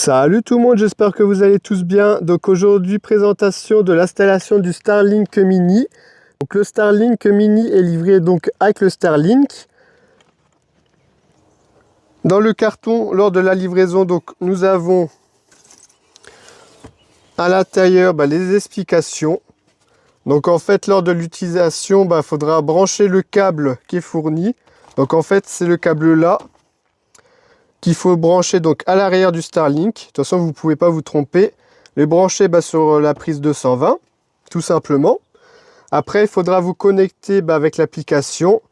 Salut tout le monde, j'espère que vous allez tous bien. Donc aujourd'hui, présentation de l'installation du Starlink Mini. Donc le Starlink Mini est livré donc avec le Starlink. Dans le carton, lors de la livraison, donc nous avons à l'intérieur les explications. Donc en fait, lors de l'utilisation, il faudra brancher le câble qui est fourni. Donc en fait, c'est le câble là qu'il faut brancher donc à l'arrière du Starlink. De toute façon, vous ne pouvez pas vous tromper. Le brancher sur la prise 220, tout simplement. Après, il faudra vous connecter avec l'application.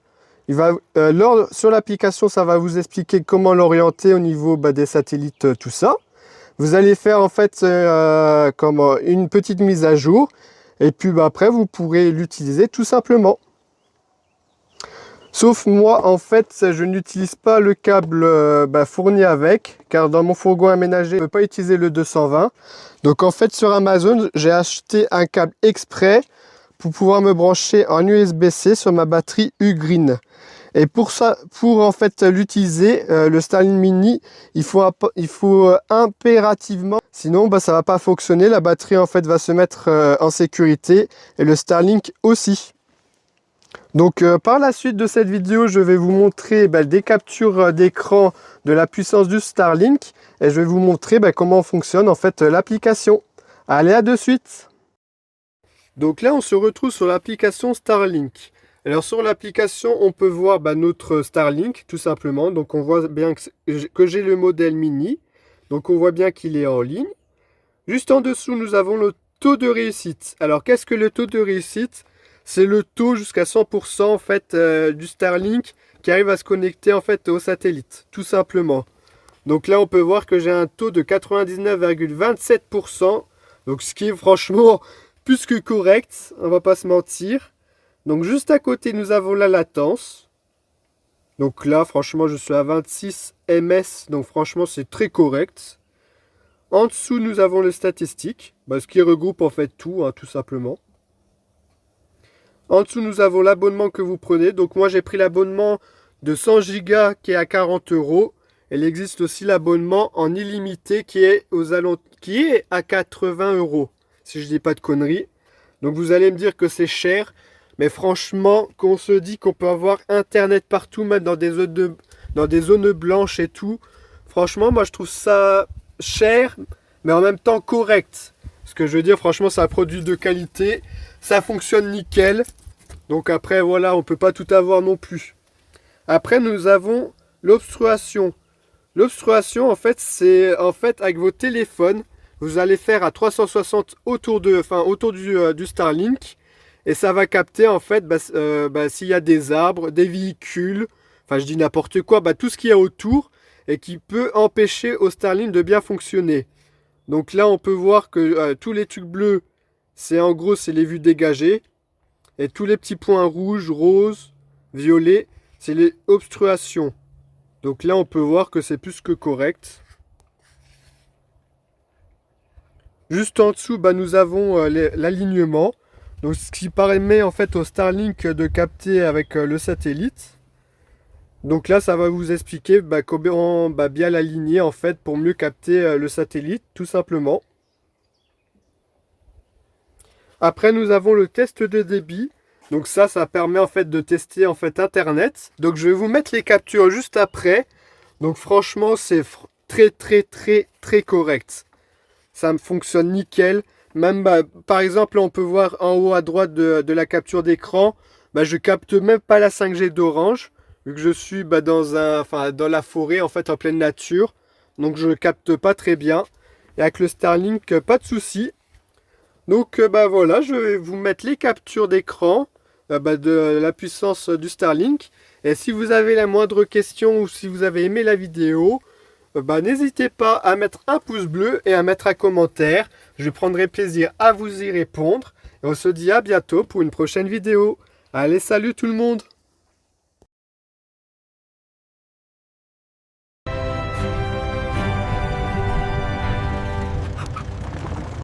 Sur l'application, ça va vous expliquer comment l'orienter au niveau des satellites, tout ça. Vous allez faire en fait une petite mise à jour. Et puis après, vous pourrez l'utiliser tout simplement. Sauf moi, en fait, je n'utilise pas le câble fourni avec, car dans mon fourgon aménagé, je ne peux pas utiliser le 220. Donc en fait, sur Amazon, j'ai acheté un câble exprès pour pouvoir me brancher en USB-C sur ma batterie U-Green. Et pour ça, pour en fait l'utiliser, le Starlink Mini, il faut impérativement, sinon ça va pas fonctionner. La batterie en fait va se mettre en sécurité et le Starlink aussi. Donc par la suite de cette vidéo, je vais vous montrer des captures d'écran de la puissance du Starlink et je vais vous montrer comment fonctionne en fait l'application. Allez, à de suite. Donc là, on se retrouve sur l'application Starlink. Alors sur l'application, on peut voir notre Starlink tout simplement. Donc on voit bien que j'ai le modèle mini. Donc on voit bien qu'il est en ligne. Juste en dessous, nous avons le taux de réussite. Alors qu'est-ce que le taux de réussite ? C'est le taux jusqu'à 100% en fait du Starlink qui arrive à se connecter en fait au satellite, tout simplement. Donc là, on peut voir que j'ai un taux de 99,27%. Donc ce qui est franchement plus que correct, on va pas se mentir. Donc juste à côté, nous avons la latence. Donc là, franchement, je suis à 26 ms. Donc franchement, c'est très correct. En dessous, nous avons les statistiques. Ce qui regroupe en fait tout, tout simplement. En dessous, nous avons l'abonnement que vous prenez. Donc moi, j'ai pris l'abonnement de 100 Go qui est à 40 €. Il existe aussi l'abonnement en illimité qui est à 80 €. Si je dis pas de conneries. Donc vous allez me dire que c'est cher. Mais franchement, qu'on se dit qu'on peut avoir Internet partout, même dans des zones blanches et tout. Franchement, moi, je trouve ça cher, mais en même temps correct. Ce que je veux dire, franchement, c'est un produit de qualité. Ça fonctionne nickel. Donc après, voilà, on ne peut pas tout avoir non plus. Après, nous avons l'obstruation. L'obstruation, en fait, c'est avec vos téléphones. Vous allez faire à 360 autour du Starlink. Et ça va capter, en fait, s'il y a des arbres, des véhicules. Enfin, je dis n'importe quoi. Tout ce qu'il y a autour et qui peut empêcher au Starlink de bien fonctionner. Donc là, on peut voir que tous les trucs bleus, c'est les vues dégagées. Et tous les petits points rouges, roses, violets, c'est les obstruations. Donc là, on peut voir que c'est plus que correct. Juste en dessous, nous avons l'alignement. Donc ce qui permet en fait au Starlink de capter avec le satellite. Donc là, ça va vous expliquer comment bien l'aligner en fait pour mieux capter le satellite, tout simplement. Après, nous avons le test de débit. Donc ça permet en fait de tester en fait Internet. Donc je vais vous mettre les captures juste après. Donc franchement, c'est très correct. Ça me fonctionne nickel. Même par exemple, on peut voir en haut à droite de la capture d'écran, je capte même pas la 5G d'Orange, vu que je suis dans la forêt en fait en pleine nature. Donc je capte pas très bien. Et avec le Starlink, pas de souci. Donc voilà, je vais vous mettre les captures d'écran de la puissance du Starlink. Et si vous avez la moindre question ou si vous avez aimé la vidéo, n'hésitez pas à mettre un pouce bleu et à mettre un commentaire. Je prendrai plaisir à vous y répondre. Et on se dit à bientôt pour une prochaine vidéo. Allez, salut tout le monde!